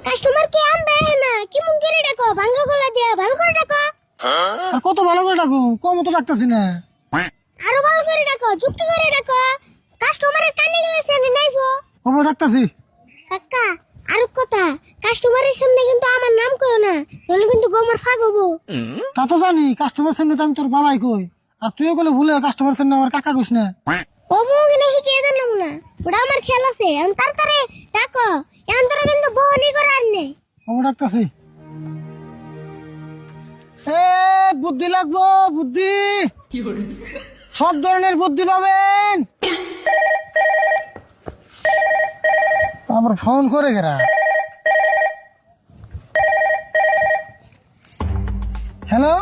Customer কে আমরা না কি মন করে ডাকো ভাঙ্গা গলা দিয়া ভালো করে ডাকো। আর কত ভালো করে ডাকো, কম তো ডাকতেছি না। আরো ভালো করে ডাকো, যুক্তি করে ডাকো। কাস্টমারের কানে গেছে আমি নাইবো। কম ডাকতেছি। কাকা আর কথা, কাস্টমারের সামনে কিন্তু আমার নাম কইও না, বলে কিন্তু গোমর ফাগ হবো। তা তো জানি, কাস্টমার সামনে তো আমি তোর বাবাই কই, আর তুইও বলে ভুলে কাস্টমার সামনে আমার কাকা কইস না। ও বউ কিনে শিখিয়ে দিলাম না, ওটা আমার খেয়াল আছে। আমি তার কারে ডাকো, এখন তোরা কিন্তু বহনি করার নেই। কম ডাকতেছি। এ বুদ্ধি লাগবো, বুদ্ধি, সব ধরনের বুদ্ধি পাবেন। তারপর ফোন করে গেরা। হ্যালো,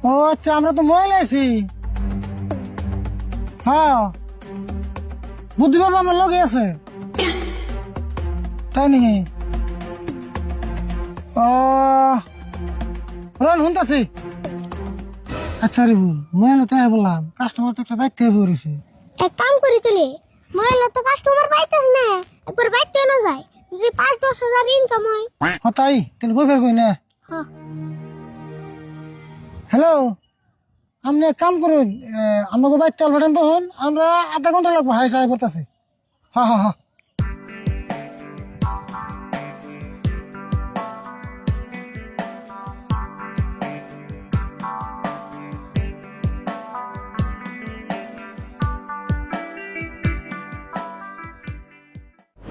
ও আচ্ছা, আমরা তো মহিলা আছি। হ্যাঁ, বুদ্ধি বাবা আমার লগে আছে, তাই নাকি? ও শুনতাছি। আচ্ছা রে বল, মহিলা তাই বললাম, কাস্টমার তো একটা বাইতে পড়েছে। এক কাম করি তাহলে, মহিলা তো কাস্টমার পাইতেছ না, একবার বাইতে না যায়, যদি 5-10 হাজার ইনকাম হয়। তাই তাহলে বই ফের কই না। হ্যাঁ হ্যালো, আপনি এক কাম করুন, আমাকে বাইক চাল পাঠান, তখন আমরা আধা ঘন্টা লাগবো, হাই সাহেব পড়তেছি। হ্যাঁ হ্যাঁ হ্যাঁ।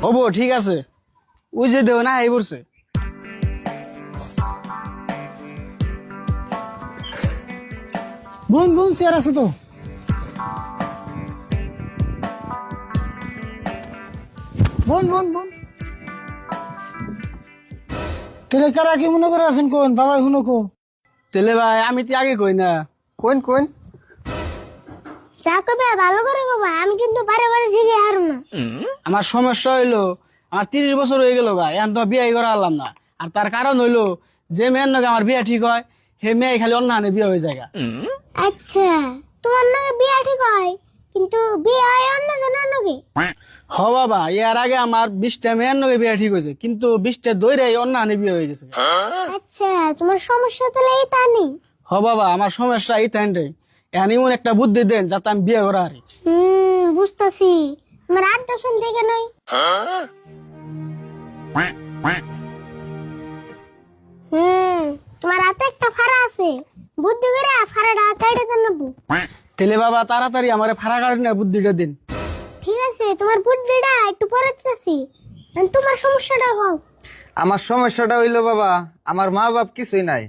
হবো, ঠিক আছে। ওই যে দেও না এই বলছে। বোন বোন চেয়ার আছে তো। বোন বোন বোন তাহলে কারা কি মনে করে আছেন কোন বাবাই শুনো কো। তেলে ভাই আমি তো আগে কই না। কোন কোন যা কবে ভালো করে কবা, আমি কিন্তু বারে বারে জিগে হারু না। আমার সমস্যা হইলো, আমার 30 বছর হয়ে গেল গা, এখন তো বিয়ে করা হলাম না। আর তার কারণ হইলো, যে মেয়ের নাকি আমার বিয়ে ঠিক হয়, হে মেয়ে খালি অন্য হানে বিয়ে হয়ে যায় গা। আচ্ছা, তোমার নাকি বিয়া ঠিক হয়, কিন্তু বিয়ে হয় অন্য জনের নাকি? হ বাবা, এর আগে আমার 20টা মেয়ের নাকি বিয়ে ঠিক হয়েছে, কিন্তু 20টা দৈরে অন্য হানে বিয়ে হয়ে গেছে। আচ্ছা, তোমার সমস্যা তাহলে এই তা নেই। হ বাবা, আমার সমস্যা এই টাইমটাই। এখন এমন একটা বুদ্ধি দেন যাতে আমি বিয়ে করা হারি। বুঝতেছি, তোমার আর দর্শন থেকে নয়। তোমার হাতে একটা ফাড়া আছে, বুদ্ধি করে ফাড়াটা কাটে দেন নেবো। তেলে বাবা তাড়াতাড়ি আমার ফাড়া কাটেন না, বুদ্ধিটা দিন। ঠিক আছে, তোমার বুদ্ধিটা একটু পরে দিতেছি, তোমার সমস্যাটা কও। আমার সমস্যাটা হইলো বাবা, আমার মা বাপ কিছুই নাই।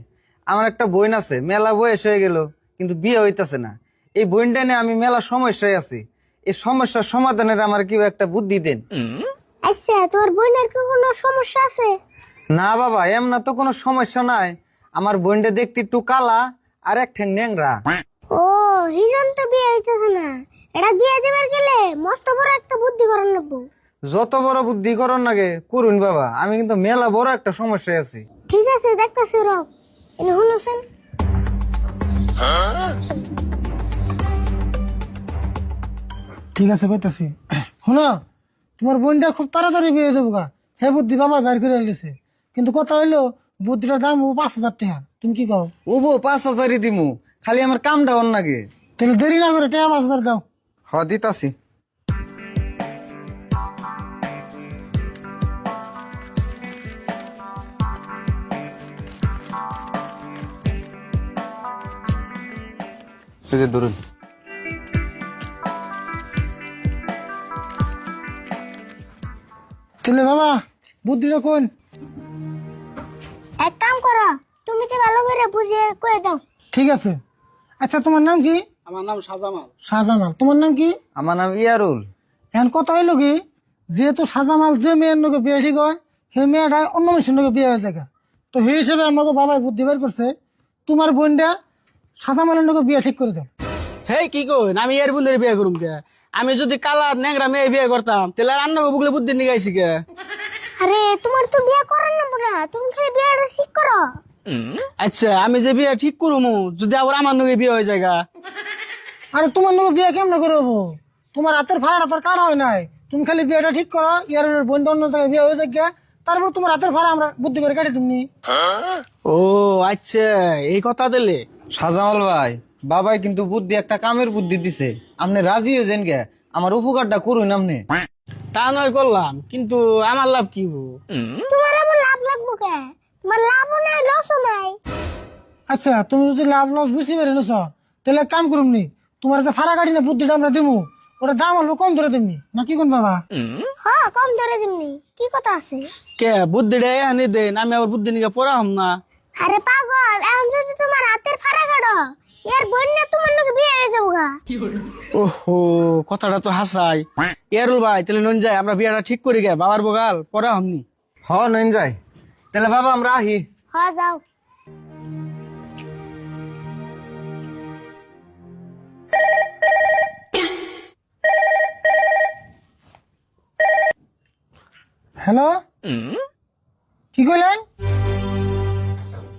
আমার একটা বোন আছে, মেলা বয়স হয়ে গেল, কিন্তু বিয়ে হইতাছে না। এই বোনটা নিয়ে আমি মেলা সমস্যায় আছি। এই সমস্যার সমাধানের আমার কেউ একটা বুদ্ধি দেন। আচ্ছা, তোমার বোনের কি কোনো সমস্যা আছে? না বাবা, এমন তো কোনো সমস্যা নাই। আমার বোনটা দেখতে একটু কালা আর এক ঠ্যাং ন্যাংরা। ও, হিজন তো বিয়ে হইতেছে না। এটা বিয়ে দেবার গেলে মস্ত বড় একটা বুদ্ধি করার নেবো। যত বড় বুদ্ধি করন নাগে করুন বাবা, আমি কিন্তু মেলা বড় একটা সমস্যায় আছি। ঠিক আছে, দেখতেছি রব। এনে শুনুছেন, ঠিক আছে কইতাছি। শোনো, তোমার বোনটা খুব তাড়াতাড়ি বিয়ে হয়ে যাবো গা, হে বুদ্ধি বাবা বের করে লিছে। কিন্তু কথা হইলো, বুদ্ধিটার দাম 5,000 টাকা। তুমি কি কও? ওবো 5,000 দিমু, খালি আমার কামটা অন নাগে। তাহলে দেরি না করে টাকা 5,000 দাও। হ দিতাছি। ধরুন, তাহলে বাবা বুদ্ধিটা কোন? এক কাম করো, তুমি তো ভালো করে বুঝিয়ে কয়ে দাও। ঠিক আছে। আচ্ছা, তোমার নাম কি? আমার নাম শাহজামাল। শাহজামাল। তোমার নাম কি? আমার নাম ইয়ারুল। এখন কথা হইলো কি, যেহেতু শাহজামাল যে মেয়ের লোকে বিয়ে ঠিক হয়, সেই মেয়েটা অন্য মেয়ের লোকে বিয়ে হয়ে যায়। তো সেই হিসেবে আমাকে বাবাই বুদ্ধি বের করছে, তোমার বোনটা শাহজামালের লোকে বিয়ে ঠিক করে দাও। হে কি কইন, আমি এর বন্ধুরে বিয়ে করুম কে? আমি যদি কালা ন্যাংরা মেয়ে বিয়ে করতাম, তাহলে রান্না বুগলে বুদ্ধি নিগাইছি কে? আরে, তোমার তো বিয়ে করার নেবো না, তুমি খালি বিয়েটা ঠিক করো। আচ্ছা, আমি যে বিয়ে ঠিক করবো, যদি আবার আমার নগে বিয়ে হয়ে যায় গা? আরে তোমার লোক বিয়ে কেমন করবো? তোমার হাতের ফাড়াটা তোর কাটা হয় নাই, তুমি খালি বিয়েটা ঠিক করো, ইয়ার বোনটা অন্য জায়গায় বিয়ে হয়ে যাক গিয়া, তারপর তোমার হাতের ভাড়া আমরা বুদ্ধি করে কাটি তুমি। ও আচ্ছা, এই কথা দিলে। সাজামাল ভাই, বাবাই কিন্তু বুদ্ধি একটা কামের বুদ্ধি দিছে, আপনি রাজি হয়েছেন গে, আমার উপকারটা করুন আপনি। তা নয় করলাম, কিন্তু আমার লাভ কি হবো? তোমার আবার লাভ লাগবো কে? তোমার লাভও নাই লসও নাই। আচ্ছা, তুমি যদি লাভ লস বেশি বেড়ে নিছ, তাহলে এক কাম করুন নি, তোমার যে ভাড়া গাড়ি না বুদ্ধিটা আমরা দিমু, ওটা দাম অল্প কম ধরে দিমনি, না কি কোন বাবা? হ্যাঁ, কম ধরে দিমনি, কি কথা আছে? কে বুদ্ধিটা এনে দেন, আমি আবার বুদ্ধি নিয়ে পড়াম না। আরে পাগল, এখন যদি তোমার হাতের ফাড়া কাটো, এর বোন না তোমার লোকে বিয়ে হয়ে যাবো গা। ওহো, কথাটা তো হাসাই। ইয়ারুল ভাই, তাহলে নন যাই, আমরা বিয়েটা ঠিক করি গে, বাবার বগাল পরে হমনি। হ নইন যাই, তাহলে বাবা আমরা আহি। হ্যাঁ, যাও। হ্যালো, কি কইলেন?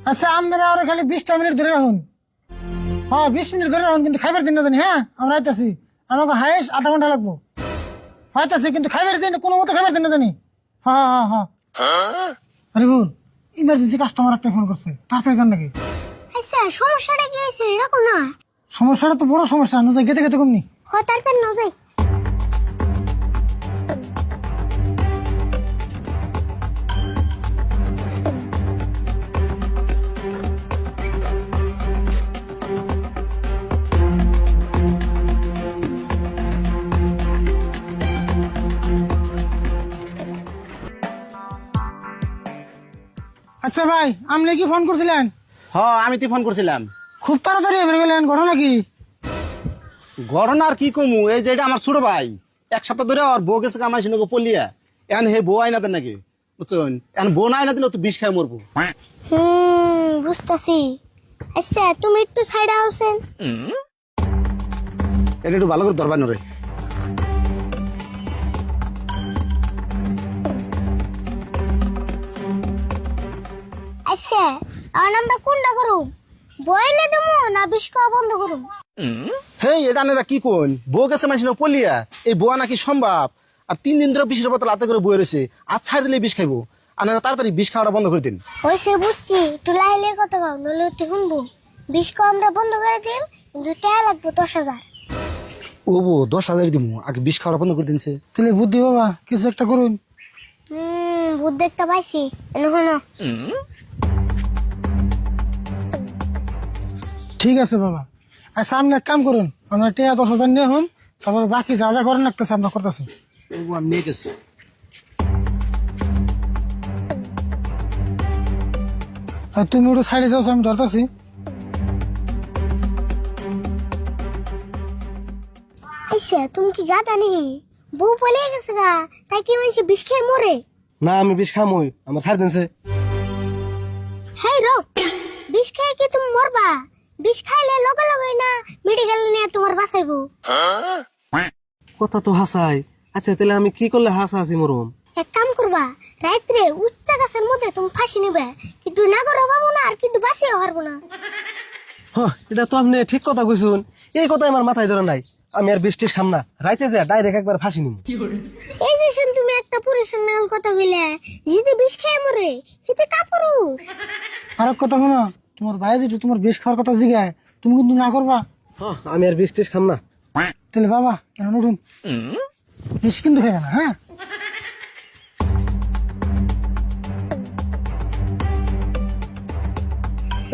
আচ্ছা, আমরা আর খালি 20টা মিনিট ধরে রাখুন। হ্যাঁ, 20 মিনিট ধরে রাখুন, কিন্তু খাইবার দিন না জানি। হ্যাঁ, আমরা আইতাছি, আমাকে হায়েস্ট আধা ঘন্টা লাগবো। হয়তাছি, কিন্তু খাইবার দিন, কোনো মতো খাইবার দিন না জানি। হ্যাঁ হ্যাঁ হ্যাঁ। আরে বোন, ইমার্জেন্সি কাস্টমার একটা ফোন করছে, তাড়াতাড়ি যান নাকি? আচ্ছা, সমস্যাটা কি হয়েছে এরকম না? সমস্যাটা তো বড় সমস্যা, না যাই গেতে গেতে কমনি। হয় তারপর না যাই। আচ্ছা ভাই, আপনি কি ফোন করছিলেন? হ, আমি তো ফোন করছিলাম। খুব তাড়াতাড়ি বের গেলেন, ঘটনা কি? ঘটনা আর কি কমু, এই যে এটা আমার ছোট ভাই, 1 সপ্তাহ ধরে ওর বউ গেছে কামাই শুনে পলিয়া, এখন হে বউ আইনা দেন নাকি, বুঝছেন? এখন বউ না আইনা দিলে তো বিষ খাই মরবো। বুঝতেছি। আচ্ছা, তুমি একটু সাইডে আসেন। এটা একটু ভালো করে ধরবা নরে। আচ্ছা, এখন আমরা কোনটা করুম? বইলে দেবো না বিষ খাওয়া বন্ধ করুম? হেই, এটা আনারা কি কোন, বউ গেছে মানুষ পলিয়া, এই বউ নাকি সম্ভব? আর 3 দিন ধরে বিষের বোতল হাতে করে বয়ে রয়েছে, আজ ছাড় দিলে বিষ খাইবো। আনারা তাড়াতাড়ি বিষ খাওয়াটা বন্ধ করে দিন। হয়েছে, বুঝছি, একটু লাইলে কথা কও, নইলে তুই শুনবো। বিষ খাওয়া আমরা বন্ধ করে দিম, কিন্তু টাকা লাগবো 10,000। ও বউ 10,000 দিব, আগে বিষ খাওয়াটা বন্ধ করে দিনছে। তাহলে বুদ্ধি বাবা, কিছু একটা করুন। বুদ্ধি একটা পাইছি, শোনো। ঠিক আছে বাবা। আচ্ছা, আপনি এক কাম করুন, আপনার টিয়া 10,000 নিয়ে হন, তারপর বাকি যা যা করেন লাগতেছে আমরা করতেছি। ও বউ, আমি নিয়ে গেছি। আর তুমি ওটা সাইডে যাও, আমি ধরতেছি। আচ্ছা, তুমি কি গাদা নি? বউ পলিয়ে গেছে গা, তাই কি মানুষ বিষ খেয়ে মরে? না, আমি বিষ খামই, আমার ছাড় দিনছে। হেই রো, বিষ খেয়ে কি তুমি মরবা? বিষ খাইলে লগে লগে না মেডিকেল নিয়ে তোমার বাঁচাইবো। কথা তো হাসাই। আচ্ছা, তাহলে আমি কি করলে হাসা হাসি মরম? এক কাম করবা, রাত্রে উচ্চা গাছের মধ্যে তুমি ফাঁসি নিবে, কিন্তু না করো পাবো না, আর কিন্তু বাঁচিয়ে পারবো না। এটা তো আপনি ঠিক কথা কইছুন, এই কথা আমার মাথায় ধরে নাই। আমি আর বিষ টিস খাম না, রাইতে যা ডাইরেক্ট একবার ফাঁসি নিব। এই যে শুন, তুমি একটা পুরুষের নাম কথা কইলে, জিতে বিষ খেয়ে মরে, জিতে কাপুরুষ। আর এক কথা শোনো, তোমার ভাই যদি তোমার বেশ খাওয়ার কথা জিগায়, তুমি কিন্তু না করবা। আমি আর বিষ টিস খাম না। তাহলে বাবা, এখন উঠুন, বেশ কিন্তু খাবে না। হ্যাঁ,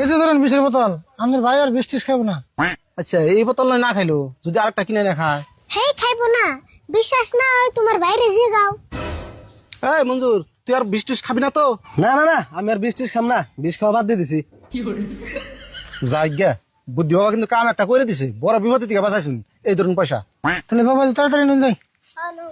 এই যে ধরেন বিষের বোতল, আমাদের ভাই আর বেশ টিস খাবো না। আচ্ছা, এই বোতল না খাইলো, যদি আরেকটা কিনে না খায়? হেই, খাইবো না, বিশ্বাস না হয় তোমার বাইরে যে গাও। এই মঞ্জুর, তুই আর বিষ টিস খাবি না তো? না না না, আমি আর বিষ টিস খাম না, বিষ খাওয়া বাদ দিয়ে দিছি। যাই গে, বুদ্ধি বাবা কিন্তু কাম একটা করে দিছে, বড় বিপদের দিকে বাঁচাইছুন। এই ধরুন পয়সা। তাহলে বাবা তাড়াতাড়ি নিয়ে যাই। হ্যালো।